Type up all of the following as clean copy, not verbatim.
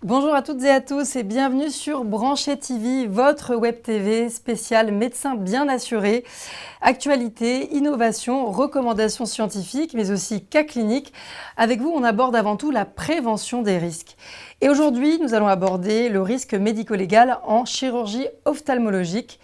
Bonjour à toutes et à tous et bienvenue sur Branchet TV, votre web TV spéciale médecin bien assuré. Actualité, innovation, recommandations scientifiques, mais aussi cas cliniques. Avec vous, on aborde avant tout la prévention des risques. Et aujourd'hui, nous allons aborder le risque médico-légal en chirurgie ophtalmologique.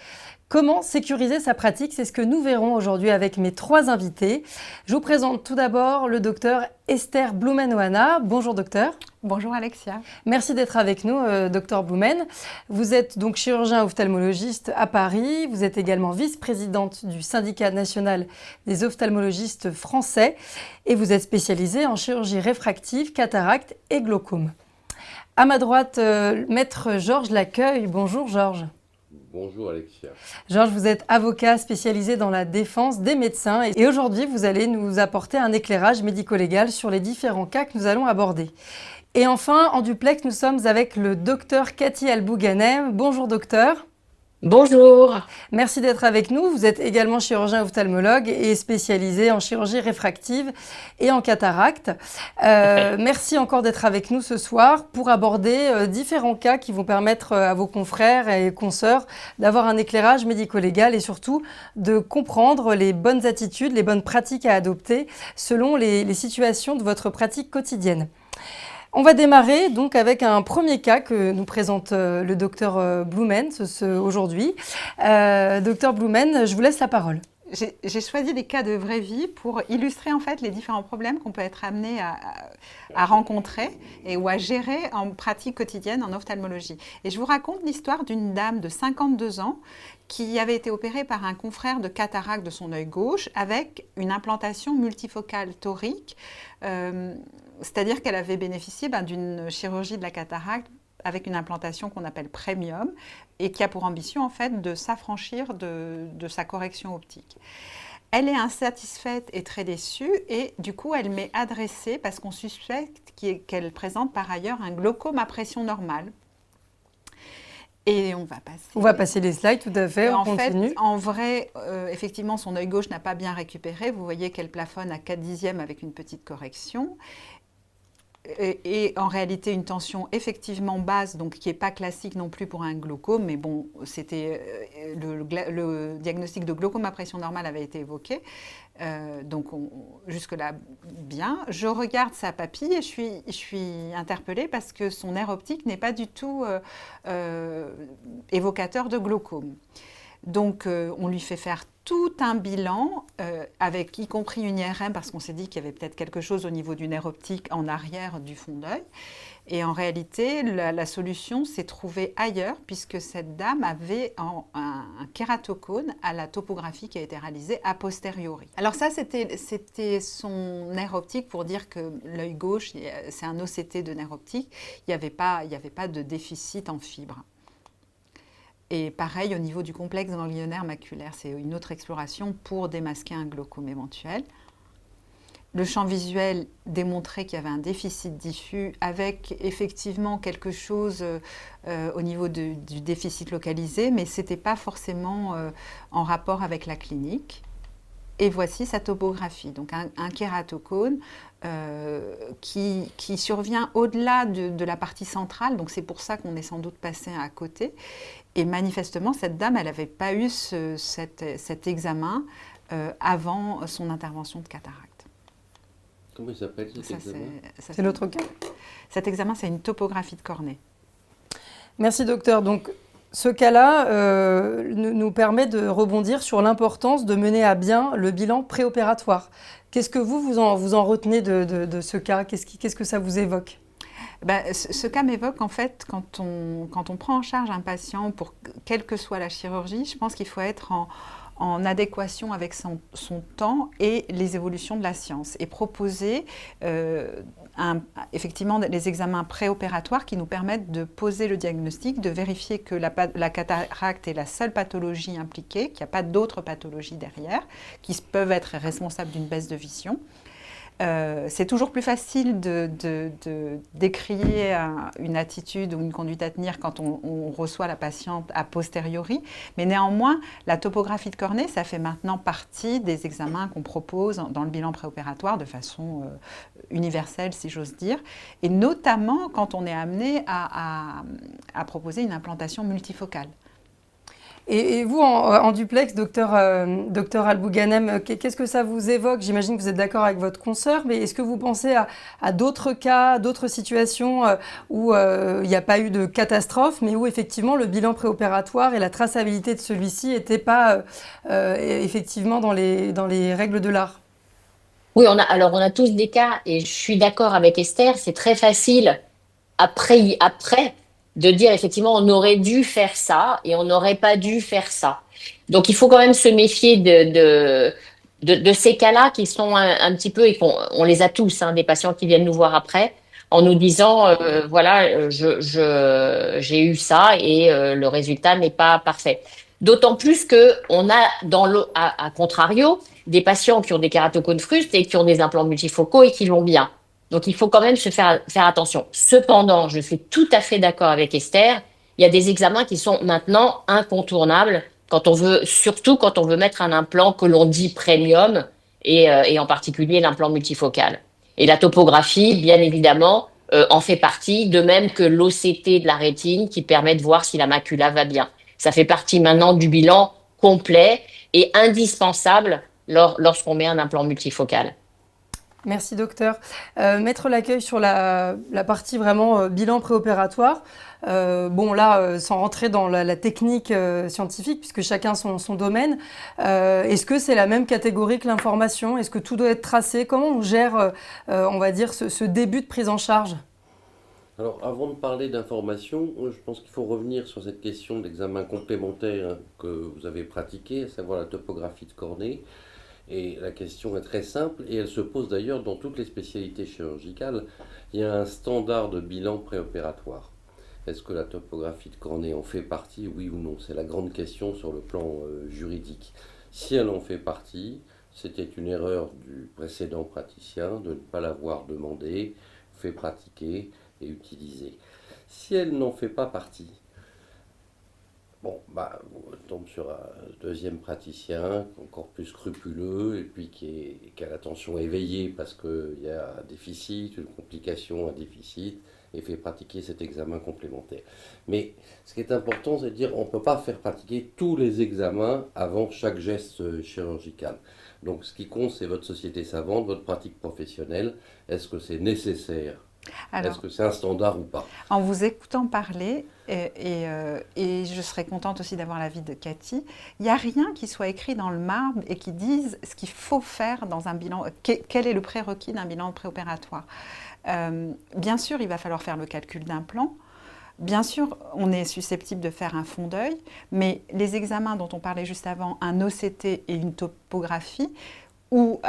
Comment sécuriser sa pratique? C'est ce que nous verrons aujourd'hui avec mes trois invités. Je vous présente tout d'abord le docteur Esther Blumen-Ohana. Bonjour docteur. Bonjour Alexia. Merci d'être avec nous, docteur Blumen. Vous êtes donc chirurgien ophtalmologiste à Paris. Vous êtes également vice-présidente du syndicat national des ophtalmologistes français et vous êtes spécialisée en chirurgie réfractive, cataracte et glaucome. À ma droite, maître Georges Lacueille. Bonjour Georges. Bonjour Alexia. Georges, vous êtes avocat spécialisé dans la défense des médecins et aujourd'hui vous allez nous apporter un éclairage médico-légal sur les différents cas que nous allons aborder. Et enfin, en duplex, nous sommes avec le docteur Cathy Albouganem. Bonjour docteur. Bonjour. Merci d'être avec nous. Vous êtes également chirurgien ophtalmologue et spécialisé en chirurgie réfractive et en cataracte. Merci encore d'être avec nous ce soir pour aborder différents cas qui vont permettre à vos confrères et consoeurs d'avoir un éclairage médico-légal et surtout de comprendre les bonnes attitudes, les bonnes pratiques à adopter selon les situations de votre pratique quotidienne. On va démarrer donc avec un premier cas que nous présente le docteur Blumen aujourd'hui. Docteur Blumen, je vous laisse la parole. J'ai choisi des cas de vraie vie pour illustrer en fait les différents problèmes qu'on peut être amené à rencontrer ou à gérer en pratique quotidienne en ophtalmologie. Et je vous raconte l'histoire d'une dame de 52 ans qui avait été opérée par un confrère de cataracte de son œil gauche avec une implantation multifocale torique, c'est-à-dire qu'elle avait bénéficié d'une chirurgie de la cataracte avec une implantation qu'on appelle premium et qui a pour ambition en fait de s'affranchir de sa correction optique. Elle est insatisfaite et très déçue et du coup elle m'est adressée parce qu'on suspecte qu'elle présente par ailleurs un glaucome à pression normale. Et on va passer les slides, tout à fait, on continue. En vrai, effectivement, son œil gauche n'a pas bien récupéré. Vous voyez qu'elle plafonne à 4/10 avec une petite correction. Et en réalité, une tension effectivement basse, donc qui n'est pas classique non plus pour un glaucome, mais bon, c'était le diagnostic de glaucome à pression normale avait été évoqué. Donc jusque-là, bien. Je regarde sa papille et je suis interpellée parce que son nerf optique n'est pas du tout évocateur de glaucome. Donc on lui fait faire tout un bilan, avec y compris une IRM, parce qu'on s'est dit qu'il y avait peut-être quelque chose au niveau du nerf optique en arrière du fond d'œil. Et en réalité, la solution s'est trouvée ailleurs, puisque cette dame avait un kératocone à la topographie qui a été réalisée a posteriori. Alors ça, c'était son nerf optique pour dire que l'œil gauche, c'est un OCT de nerf optique. Il n'y avait pas de déficit en fibres. Et pareil au niveau du complexe ganglionnaire maculaire, c'est une autre exploration pour démasquer un glaucome éventuel. Le champ visuel démontrait qu'il y avait un déficit diffus avec effectivement quelque chose au niveau du déficit localisé, mais ce n'était pas forcément en rapport avec la clinique. Et voici sa topographie, donc un kératocone qui survient au-delà de la partie centrale, donc c'est pour ça qu'on est sans doute passé à côté. Et manifestement, cette dame, elle n'avait pas eu cet examen avant son intervention de cataracte. Comment il s'appelle cet examen? C'est l'autre cas. Cet examen, c'est une topographie de cornée. Merci docteur. Donc, ce cas-là nous permet de rebondir sur l'importance de mener à bien le bilan préopératoire. Qu'est-ce que vous en retenez de ce cas? Qu'est-ce que ça vous évoque? Ce cas m'évoque en fait quand on prend en charge un patient pour quelle que soit la chirurgie, je pense qu'il faut être en adéquation avec son temps et les évolutions de la science et proposer effectivement les examens préopératoires qui nous permettent de poser le diagnostic, de vérifier que la cataracte est la seule pathologie impliquée, qu'il n'y a pas d'autres pathologies derrière qui peuvent être responsables d'une baisse de vision. C'est toujours plus facile d'écrire une attitude ou une conduite à tenir quand on reçoit la patiente a posteriori, mais néanmoins, la topographie de cornée, ça fait maintenant partie des examens qu'on propose dans le bilan préopératoire de façon universelle, si j'ose dire, et notamment quand on est amené à proposer une implantation multifocale. Et vous, en duplex, docteur Al-Bouganem, qu'est-ce que ça vous évoque? J'imagine que vous êtes d'accord avec votre consoeur, mais est-ce que vous pensez à d'autres cas, d'autres situations où il n'y a pas eu de catastrophe, mais où effectivement le bilan préopératoire et la traçabilité de celui-ci n'étaient pas effectivement dans les règles de l'art? Oui, on a tous des cas, et je suis d'accord avec Esther, c'est très facile après de dire effectivement on aurait dû faire ça et on n'aurait pas dû faire ça. Donc il faut quand même se méfier de ces cas-là qui sont un petit peu, et on les a tous, hein, des patients qui viennent nous voir après en nous disant voilà, j'ai eu ça et le résultat n'est pas parfait. D'autant plus que on a à contrario des patients qui ont des kératocones frustes et qui ont des implants multifocaux et qui vont bien. Donc, il faut quand même faire attention. Cependant, je suis tout à fait d'accord avec Esther. Il y a des examens qui sont maintenant incontournables surtout quand on veut mettre un implant que l'on dit premium et en particulier l'implant multifocal. Et la topographie, bien évidemment, en fait partie, de même que l'OCT de la rétine qui permet de voir si la macula va bien. Ça fait partie maintenant du bilan complet et indispensable lorsqu'on met un implant multifocal. Merci docteur. Maître Lacueille, sur la partie vraiment bilan préopératoire, bon là, sans rentrer dans la technique scientifique, puisque chacun son domaine, est-ce que c'est la même catégorie que l'information? Est-ce que tout doit être tracé? Comment on gère, on va dire, ce début de prise en charge? Alors, avant de parler d'information, je pense qu'il faut revenir sur cette question d'examen complémentaire que vous avez pratiqué, à savoir la topographie de cornée. Et la question est très simple, et elle se pose d'ailleurs dans toutes les spécialités chirurgicales. Il y a un standard de bilan préopératoire. Est-ce que la topographie de cornée en fait partie, oui ou non? C'est la grande question sur le plan juridique. Si elle en fait partie, c'était une erreur du précédent praticien de ne pas l'avoir demandé, fait pratiquer et utiliser. Si elle n'en fait pas partie, bon, on tombe sur un deuxième praticien, encore plus scrupuleux, et puis qui a l'attention éveillée parce qu'il y a un déficit, une complication, un déficit, et fait pratiquer cet examen complémentaire. Mais ce qui est important, c'est de dire qu'on ne peut pas faire pratiquer tous les examens avant chaque geste chirurgical. Donc ce qui compte, c'est votre société savante, votre pratique professionnelle. Est-ce que c'est nécessaire? Alors, est-ce que c'est un standard ou pas? En vous écoutant parler, et je serais contente aussi d'avoir l'avis de Cathy, il n'y a rien qui soit écrit dans le marbre et qui dise ce qu'il faut faire dans un bilan, quel est le prérequis d'un bilan préopératoire. Bien sûr, il va falloir faire le calcul d'un plan. Bien sûr, on est susceptible de faire un fond d'œil, mais les examens dont on parlait juste avant, un OCT et une topographie, ou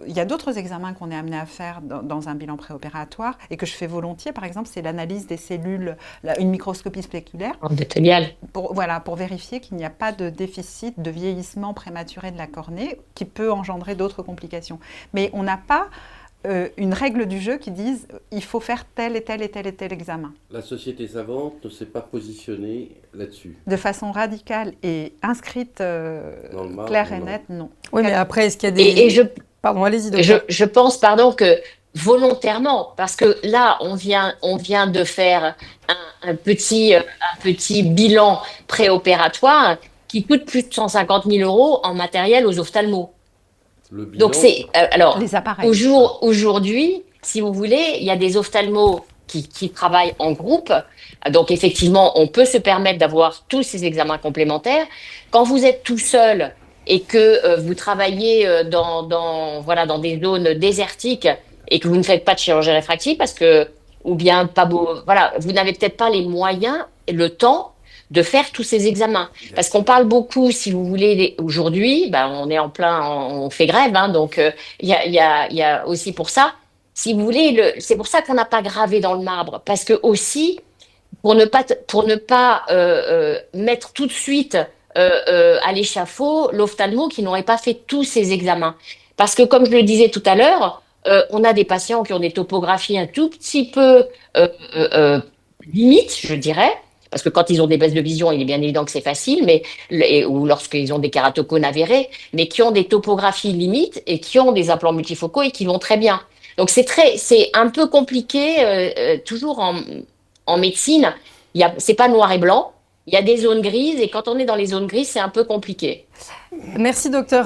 il y a d'autres examens qu'on est amené à faire dans un bilan préopératoire et que je fais volontiers, par exemple, c'est l'analyse des cellules, une microscopie spéculaire. Endothéliale. Pour vérifier qu'il n'y a pas de déficit de vieillissement prématuré de la cornée qui peut engendrer d'autres complications. Mais on n'a pas une règle du jeu qui dise il faut faire tel et tel et tel et tel examen. La société savante ne s'est pas positionnée là-dessus. De façon radicale et inscrite claire et nette, non. Oui, mais après, est-ce qu'il y a des... Pardon, allez-y, docteur. Je pense, pardon, que volontairement, parce que là, on vient de faire un petit bilan préopératoire qui coûte plus de 150 000 € en matériel aux ophtalmos. Donc c'est alors les appareils. Aujourd'hui, si vous voulez, il y a des ophtalmos qui travaillent en groupe. Donc effectivement, on peut se permettre d'avoir tous ces examens complémentaires. Quand vous êtes tout seul et que vous travaillez dans des zones désertiques et que vous ne faites pas de chirurgie réfractive ou bien pas beau, voilà, vous n'avez peut-être pas les moyens et le temps de faire tous ces examens. Parce qu'on parle beaucoup, si vous voulez, aujourd'hui, on est on fait grève, hein, donc il y a aussi pour ça, si vous voulez, c'est pour ça qu'on n'a pas gravé dans le marbre, parce que aussi, pour ne pas mettre tout de suite à l'échafaud l'ophtalmo qui n'aurait pas fait tous ces examens. Parce que, comme je le disais tout à l'heure, on a des patients qui ont des topographies un tout petit peu limites, je dirais. Parce que quand ils ont des baisses de vision, il est bien évident que c'est facile, ou lorsqu'ils ont des kératocones avérés, mais qui ont des topographies limites et qui ont des implants multifocaux et qui vont très bien. Donc c'est un peu compliqué, toujours en médecine. C'est pas noir et blanc. Il y a des zones grises et quand on est dans les zones grises, c'est un peu compliqué. Merci docteur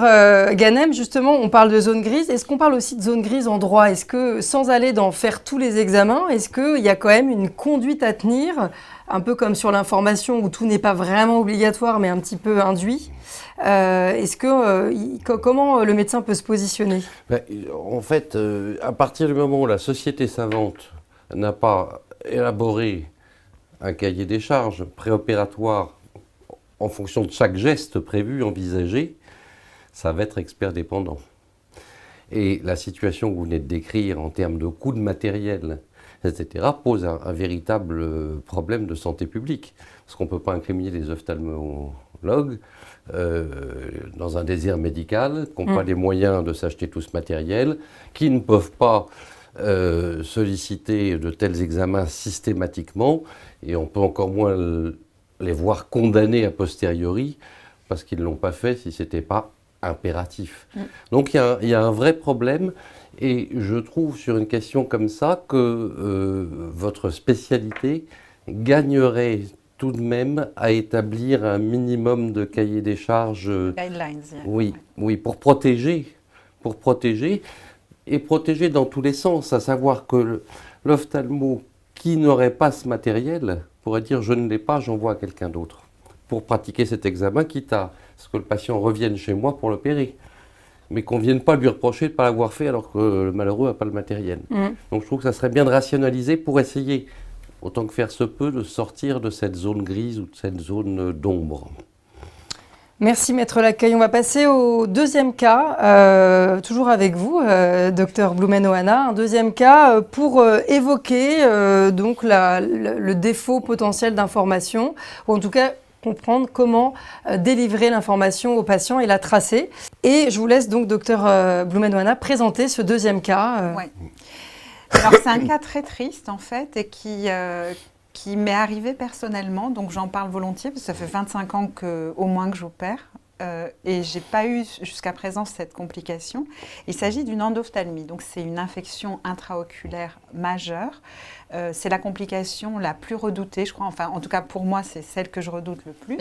Ganem. Justement, on parle de zone grise. Est-ce qu'on parle aussi de zone grise en droit? Est-ce que, sans aller dans faire tous les examens, est-ce qu'il y a quand même une conduite à tenir, un peu comme sur l'information où tout n'est pas vraiment obligatoire mais un petit peu induit? Comment le médecin peut se positionner? En fait, à partir du moment où la société savante n'a pas élaboré un cahier des charges préopératoire en fonction de chaque geste prévu, envisagé, ça va être expert dépendant. Et la situation que vous venez de décrire en termes de coûts de matériel, etc., pose un véritable problème de santé publique. Parce qu'on ne peut pas incriminer les ophtalmologues dans un désir médical, qui n'ont pas les moyens de s'acheter tout ce matériel, qui ne peuvent pas solliciter de tels examens systématiquement, et on peut encore moins les voir condamnés a posteriori parce qu'ils ne l'ont pas fait si ce n'était pas impératif. Donc il y a un vrai problème, et je trouve sur une question comme ça que votre spécialité gagnerait tout de même à établir un minimum de cahier des charges. Guidelines. Oui, pour protéger, et protéger dans tous les sens, à savoir que l'ophtalmo qui n'aurait pas ce matériel pourrait dire je ne l'ai pas, j'envoie à quelqu'un d'autre pour pratiquer cet examen, quitte à ce que le patient revienne chez moi pour l'opérer. Mais qu'on ne vienne pas lui reprocher de ne pas l'avoir fait alors que le malheureux n'a pas le matériel. Donc je trouve que ça serait bien de rationaliser pour essayer, autant que faire se peut, de sortir de cette zone grise ou de cette zone d'ombre. Merci Maître Lacueille. On va passer au deuxième cas, toujours avec vous, docteur Blumen-Ohana. Un deuxième cas pour évoquer donc le défaut potentiel d'information, ou en tout cas comprendre comment délivrer l'information aux patients et la tracer. Et je vous laisse donc, docteur Blumen-Ohana, présenter ce deuxième cas. Ouais. Alors c'est un cas très triste en fait, et qui m'est arrivé personnellement, donc j'en parle volontiers, parce que ça fait 25 ans au moins que j'opère, et je n'ai pas eu jusqu'à présent cette complication. Il s'agit d'une endophtalmie, donc c'est une infection intraoculaire majeure. C'est la complication la plus redoutée, je crois, enfin en tout cas pour moi c'est celle que je redoute le plus,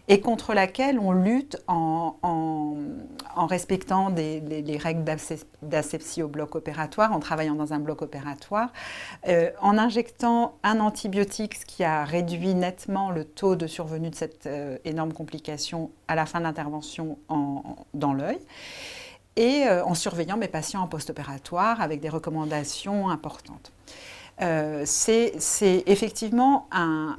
et contre laquelle on lutte en respectant les règles d'asepsie au bloc opératoire, en travaillant dans un bloc opératoire, en injectant un antibiotique, ce qui a réduit nettement le taux de survenue de cette énorme complication à la fin de l'intervention dans l'œil, et en surveillant mes patients en post-opératoire avec des recommandations importantes. C'est effectivement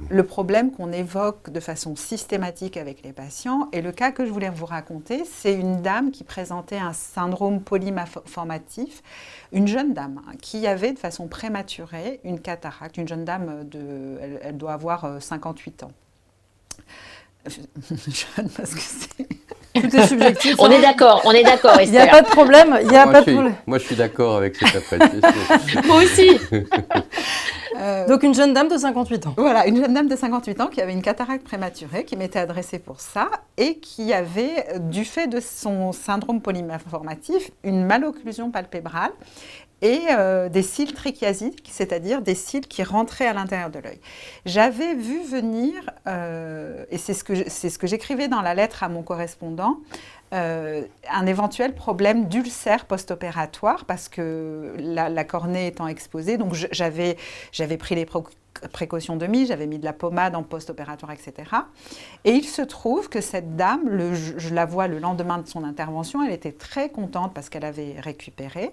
le problème qu'on évoque de façon systématique avec les patients. Et le cas que je voulais vous raconter, c'est une dame qui présentait un syndrome polymalformatif, une jeune dame qui avait de façon prématurée une cataracte, une jeune dame, elle doit avoir 58 ans. Jeune parce que c'est... Tout est subjectif. On est d'accord, Esther. Il n'y a pas de problème. Moi, je suis d'accord avec cette appréciation. Moi aussi. Donc, une jeune dame de 58 ans. Voilà, une jeune dame de 58 ans qui avait une cataracte prématurée, qui m'était adressée pour ça, et qui avait, du fait de son syndrome polymalformatif, une malocclusion palpébrale et des cils trichiasiques, c'est-à-dire des cils qui rentraient à l'intérieur de l'œil. J'avais vu venir, et c'est ce que j'écrivais dans la lettre à mon correspondant, un éventuel problème d'ulcère post-opératoire, parce que la cornée étant exposée, donc j'avais pris les précautions de mise, j'avais mis de la pommade en post-opératoire, etc. Et il se trouve que cette dame, je la vois le lendemain de son intervention, elle était très contente parce qu'elle avait récupéré.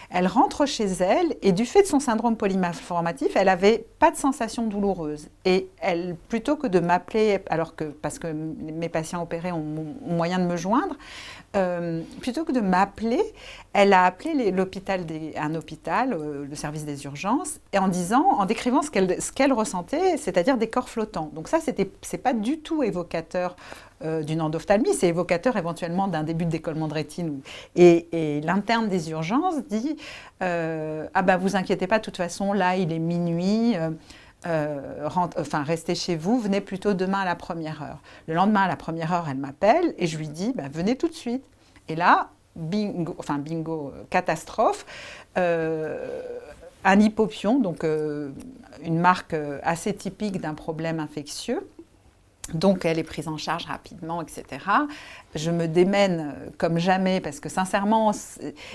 Elle rentre chez elle et du fait de son syndrome polymalformatif, elle n'avait pas de sensation douloureuse. Et elle, plutôt que de m'appeler, parce que mes patients opérés ont moyen de me joindre, plutôt que de m'appeler, elle a appelé un hôpital, le service des urgences, et en décrivant ce ce qu'elle ressentait, c'est-à-dire des corps flottants. Donc ça, c'est pas du tout évocateur d'une endophtalmie, c'est évocateur éventuellement d'un début de décollement de rétine. Et l'interne des urgences dit ah ben vous inquiétez pas, de toute façon là il est minuit. Restez chez vous, venez plutôt demain à la première heure. Le lendemain à la première heure, elle m'appelle et je lui dis venez tout de suite. Et là, bingo, catastrophe. Un hypopion, donc une marque assez typique d'un problème infectieux. Donc, elle est prise en charge rapidement, etc. Je me démène comme jamais parce que sincèrement...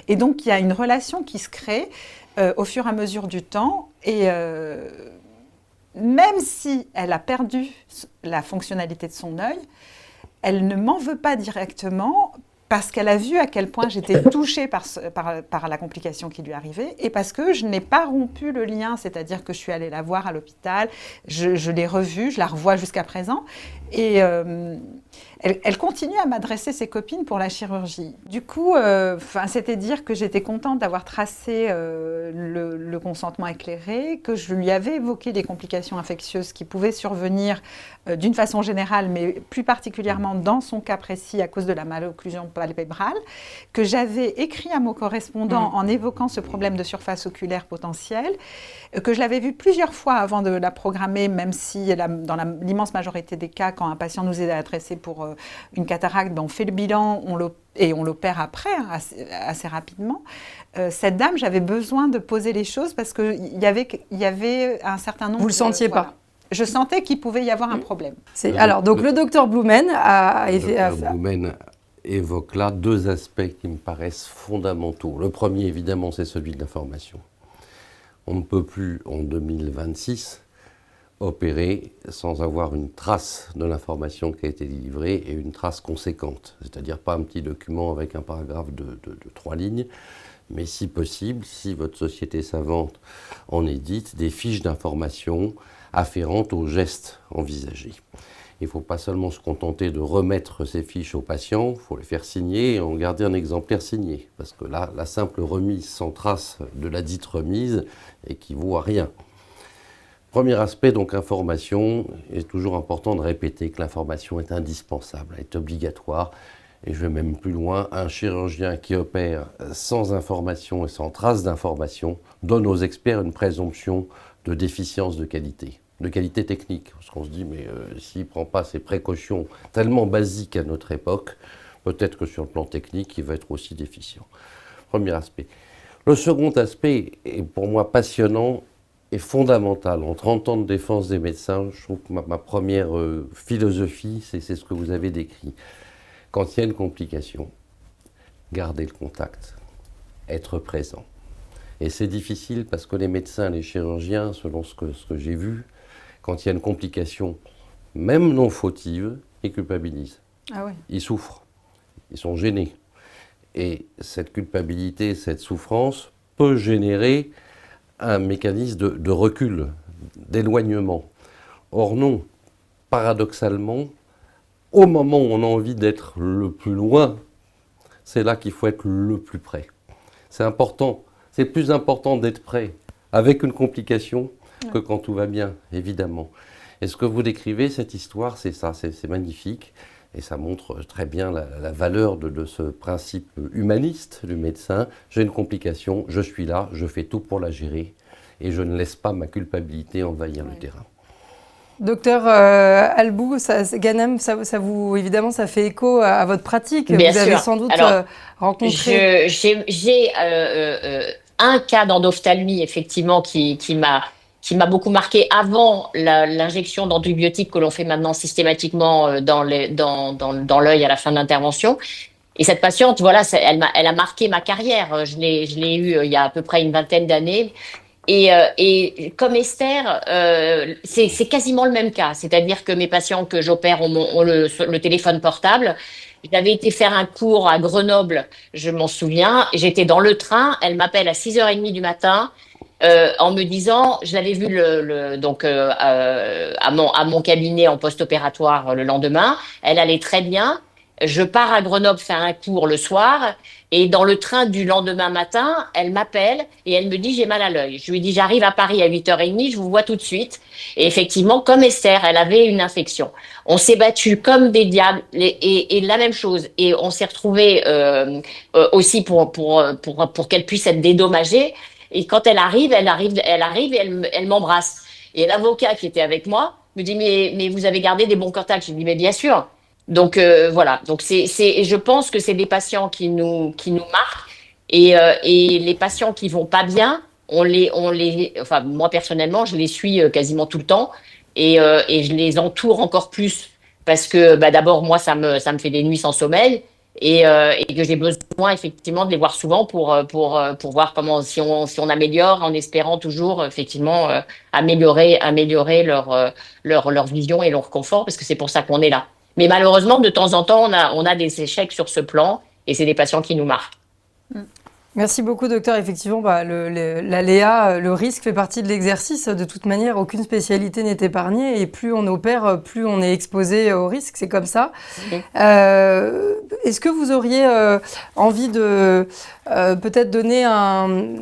Et donc, il y a une relation qui se crée au fur et à mesure du temps. Et même si elle a perdu la fonctionnalité de son œil, elle ne m'en veut pas directement parce qu'elle a vu à quel point j'étais touchée par la complication qui lui arrivait et parce que je n'ai pas rompu le lien, c'est-à-dire que je suis allée la voir à l'hôpital, je l'ai revue, je la revois jusqu'à présent et elle continue à m'adresser ses copines pour la chirurgie. Du coup, c'était dire que j'étais contente d'avoir tracé le consentement éclairé, que je lui avais évoqué des complications infectieuses qui pouvaient survenir d'une façon générale, mais plus particulièrement dans son cas précis à cause de la malocclusion palpébrale, que j'avais écrit à mon correspondant en évoquant ce problème de surface oculaire potentielle, que je l'avais vu plusieurs fois avant de la programmer, même si dans l'immense majorité des cas, quand un patient nous est adressé pour une cataracte, on fait le bilan, on l'opère après, assez rapidement. Cette dame, j'avais besoin de poser les choses parce qu'il y avait un certain nombre... Vous le sentiez pas? Je sentais qu'il pouvait y avoir un problème. Alors, donc le docteur Blumen Blumen évoque là deux aspects qui me paraissent fondamentaux. Le premier, évidemment, c'est celui de l'information. On ne peut plus, en 2026, opérer sans avoir une trace de l'information qui a été délivrée et une trace conséquente. C'est-à-dire pas un petit document avec un paragraphe de 3 lignes, mais si possible, si votre société savante en édite, des fiches d'information afférentes aux gestes envisagés. Il ne faut pas seulement se contenter de remettre ces fiches aux patients, il faut les faire signer et en garder un exemplaire signé. Parce que là, la simple remise sans trace de la dite remise équivaut à rien. Premier aspect, donc information. Il est toujours important de répéter que l'information est indispensable, est obligatoire. Et je vais même plus loin, un chirurgien qui opère sans information et sans trace d'information donne aux experts une présomption de déficience de qualité technique. Parce qu'on se dit, mais s'il ne prend pas ces précautions tellement basiques à notre époque, peut-être que sur le plan technique, il va être aussi déficient. Premier aspect. Le second aspect est pour moi passionnant et fondamental. En 30 ans de défense des médecins, je trouve que ma première philosophie, c'est ce que vous avez décrit. Quand il y a une complication, garder le contact, être présent. Et c'est difficile parce que les médecins, les chirurgiens, selon ce que j'ai vu, quand il y a une complication, même non fautive, ils culpabilisent. Ah oui. Ils souffrent, ils sont gênés. Et cette culpabilité, cette souffrance peut générer un mécanisme de recul, d'éloignement. Or non, paradoxalement, au moment où on a envie d'être le plus loin, c'est là qu'il faut être le plus près. C'est important, c'est plus important d'être près avec une complication que quand tout va bien, évidemment. Et ce que vous décrivez, cette histoire, c'est ça, c'est magnifique. Et ça montre très bien la valeur de ce principe humaniste du médecin. J'ai une complication, je suis là, je fais tout pour la gérer et je ne laisse pas ma culpabilité envahir le terrain. Docteur Albou, Ghanem, évidemment, ça fait écho à votre pratique. Bien vous avez sûr. sans doute Alors, rencontré... J'ai un cas d'endophtalmie, effectivement, qui m'a beaucoup marqué avant l'injection d'antibiotiques que l'on fait maintenant systématiquement dans l'œil à la fin de l'intervention. Et cette patiente, voilà, elle a marqué ma carrière. Je l'ai eue il y a à peu près une vingtaine d'années. Et comme Esther, c'est quasiment le même cas. C'est-à-dire que mes patients que j'opère ont le téléphone portable. J'avais été faire un cours à Grenoble, je m'en souviens. J'étais dans le train. Elle m'appelle à 6h30 du matin. En me disant, je l'avais vu à mon cabinet en post-opératoire le lendemain, elle allait très bien. Je pars à Grenoble faire un cours le soir et dans le train du lendemain matin, elle m'appelle et elle me dit j'ai mal à l'œil. Je lui dis j'arrive à Paris à 8h30, je vous vois tout de suite. Et effectivement, comme Esther, elle avait une infection. On s'est battu comme des diables et la même chose. Et on s'est retrouvés aussi pour qu'elle puisse être dédommagée. Et quand elle arrive et elle m'embrasse. Et l'avocat qui était avec moi me dit mais vous avez gardé des bons contacts. Je lui dis mais bien sûr. Donc voilà. Donc et je pense que c'est des patients qui nous marquent et les patients qui vont pas bien, enfin moi personnellement, je les suis quasiment tout le temps et je les entoure encore plus parce que bah, d'abord moi ça me fait des nuits sans sommeil et que j'ai besoin effectivement de les voir souvent pour voir comment si on améliore en espérant toujours effectivement améliorer leur vision et leur confort parce que c'est pour ça qu'on est là. Mais malheureusement, de temps en temps, on a des échecs sur ce plan et c'est des patients qui nous marquent. Merci beaucoup, docteur. Effectivement, bah, l'aléa, le risque fait partie de l'exercice. De toute manière, aucune spécialité n'est épargnée et plus on opère, plus on est exposé au risque. C'est comme ça. Est-ce que vous auriez envie de peut-être donner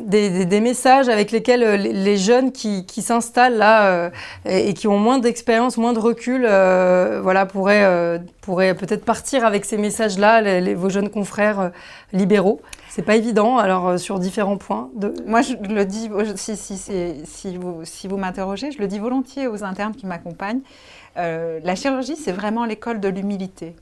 des messages avec lesquels les jeunes qui s'installent là et qui ont moins d'expérience, moins de recul, voilà, pourraient peut-être partir avec ces messages-là, vos jeunes confrères libéraux? C'est pas évident, alors sur différents points. Moi, je le dis, si vous m'interrogez, je le dis volontiers aux internes qui m'accompagnent. La chirurgie, c'est vraiment l'école de l'humilité.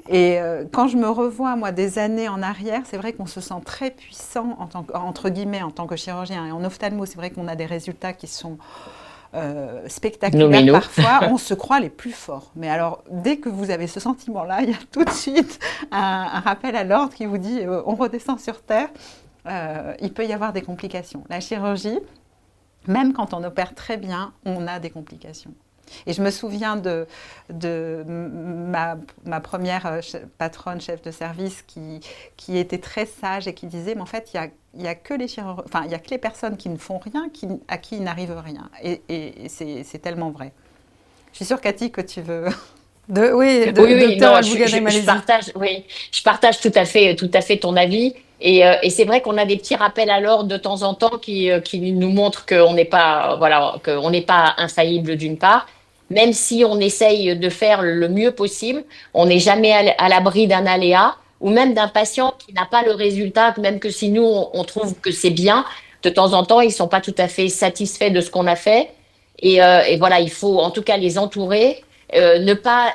Et quand je me revois, moi, des années en arrière, c'est vrai qu'on se sent très puissant, entre guillemets, en tant que chirurgien. Et en ophtalmo, c'est vrai qu'on a des résultats qui sont spectaculaires parfois, on se croit les plus forts. Mais alors, dès que vous avez ce sentiment-là, il y a tout de suite un rappel à l'ordre qui vous dit on redescend sur Terre, il peut y avoir des complications. La chirurgie, même quand on opère très bien, on a des complications. Et je me souviens de ma première patronne, chef de service, qui était très sage et qui disait, mais en fait, il y a que les personnes qui ne font rien à qui il n'arrive rien. Et c'est tellement vrai. Je suis sûre, Cathy, que tu veux... Oui, je partage tout à fait ton avis. Et c'est vrai qu'on a des petits rappels à l'ordre de temps en temps qui nous montrent qu'on n'est pas, qu'on n'est pas infaillible d'une part. Même si on essaye de faire le mieux possible, on n'est jamais à l'abri d'un aléa ou même d'un patient qui n'a pas le résultat, même que si nous, on trouve que c'est bien, de temps en temps, ils ne sont pas tout à fait satisfaits de ce qu'on a fait. Et voilà, il faut en tout cas les entourer, ne pas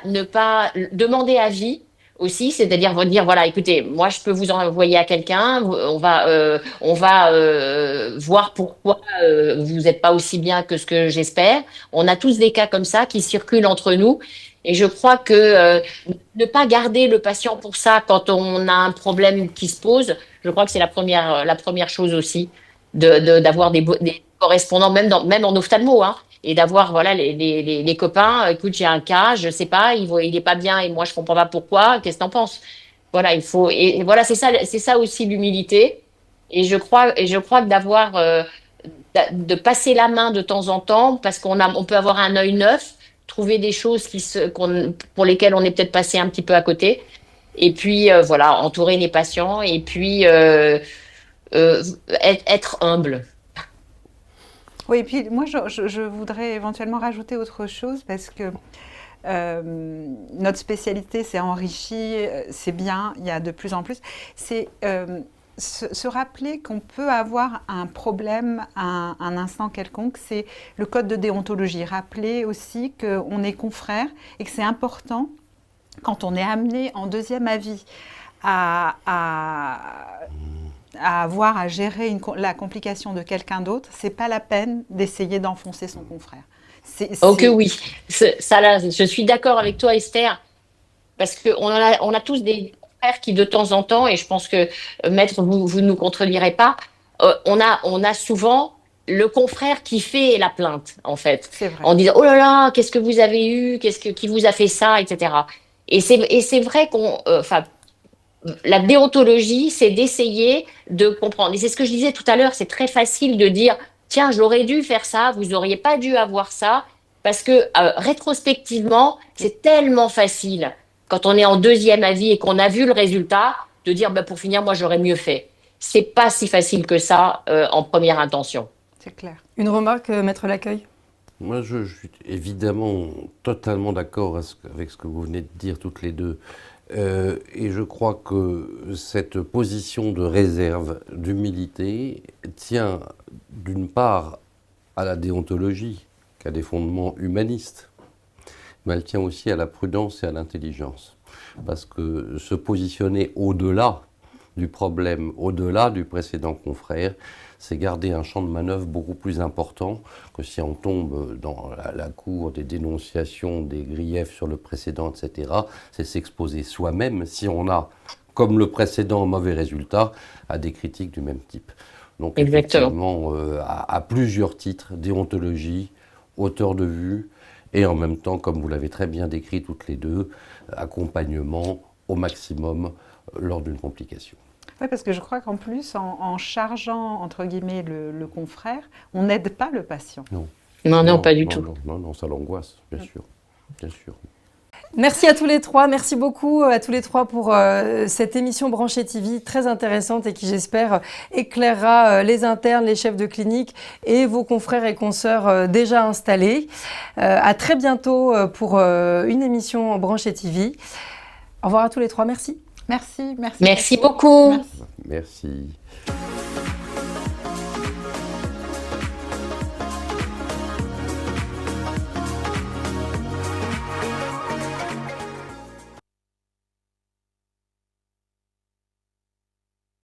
demander avis aussi, c'est-à-dire dire voilà, écoutez, moi je peux vous envoyer à quelqu'un, on va voir pourquoi vous n'êtes pas aussi bien que ce que j'espère. On a tous des cas comme ça qui circulent entre nous et je crois que ne pas garder le patient pour ça quand on a un problème qui se pose, je crois que c'est la première chose aussi d'avoir des correspondants même en ophtalmo, hein. Et d'avoir voilà les copains, écoute, j'ai un cas, je sais pas, il est pas bien et moi je comprends pas pourquoi, qu'est-ce que t'en penses? Voilà, il faut et voilà, c'est ça aussi l'humilité et je crois que d'avoir de passer la main de temps en temps parce on peut avoir un œil neuf, trouver des choses pour lesquelles on est peut-être passé un petit peu à côté et puis voilà, entourer les patients et puis être humble. Oui, et puis moi, je voudrais éventuellement rajouter autre chose parce que notre spécialité s'est enrichie, c'est bien, il y a de plus en plus. C'est se rappeler qu'on peut avoir un problème à un instant quelconque, c'est le code de déontologie. Rappeler aussi qu'on est confrères et que c'est important quand on est amené en deuxième avis à avoir à gérer la complication de quelqu'un d'autre, c'est pas la peine d'essayer d'enfoncer son confrère. Ok, oui. Ça, là, je suis d'accord avec toi, Esther, parce qu'on a tous des confrères qui, de temps en temps, et je pense que, maître, vous ne nous contredirez pas, on a souvent le confrère qui fait la plainte, en fait, en disant « Oh là là, qu'est-ce que vous avez eu, qui vous a fait ça, etc. » Et c'est vrai la déontologie, c'est d'essayer de comprendre. Et c'est ce que je disais tout à l'heure, c'est très facile de dire « Tiens, j'aurais dû faire ça, vous n'auriez pas dû avoir ça. » Parce que rétrospectivement, c'est tellement facile quand on est en deuxième avis et qu'on a vu le résultat, de dire pour finir, moi j'aurais mieux fait. C'est pas si facile que ça en première intention. C'est clair. Une remarque, Maître Laccueil? Moi, je suis évidemment totalement d'accord avec ce que vous venez de dire toutes les deux. Et je crois que cette position de réserve, d'humilité, tient d'une part à la déontologie, qui a des fondements humanistes, mais elle tient aussi à la prudence et à l'intelligence. Parce que se positionner au-delà du problème, au-delà du précédent confrère, c'est garder un champ de manœuvre beaucoup plus important que si on tombe dans la cour des dénonciations, des griefs sur le précédent, etc. C'est s'exposer soi-même si on a, comme le précédent, un mauvais résultat, à des critiques du même type. Donc effectivement, à plusieurs titres, déontologie, hauteur de vue, et en même temps, comme vous l'avez très bien décrit toutes les deux, accompagnement au maximum lors d'une complication. Oui, parce que je crois qu'en plus, en chargeant, entre guillemets, le confrère, on n'aide pas le patient. Non, pas du tout. Non, ça l'angoisse, bien sûr. Bien sûr. Merci à tous les trois, merci beaucoup à tous les trois pour cette émission Branché TV très intéressante et qui j'espère éclairera les internes, les chefs de clinique et vos confrères et consoeurs déjà installés. À très bientôt pour une émission Branché TV. Au revoir à tous les trois, merci. Merci. Merci beaucoup. Merci. Merci.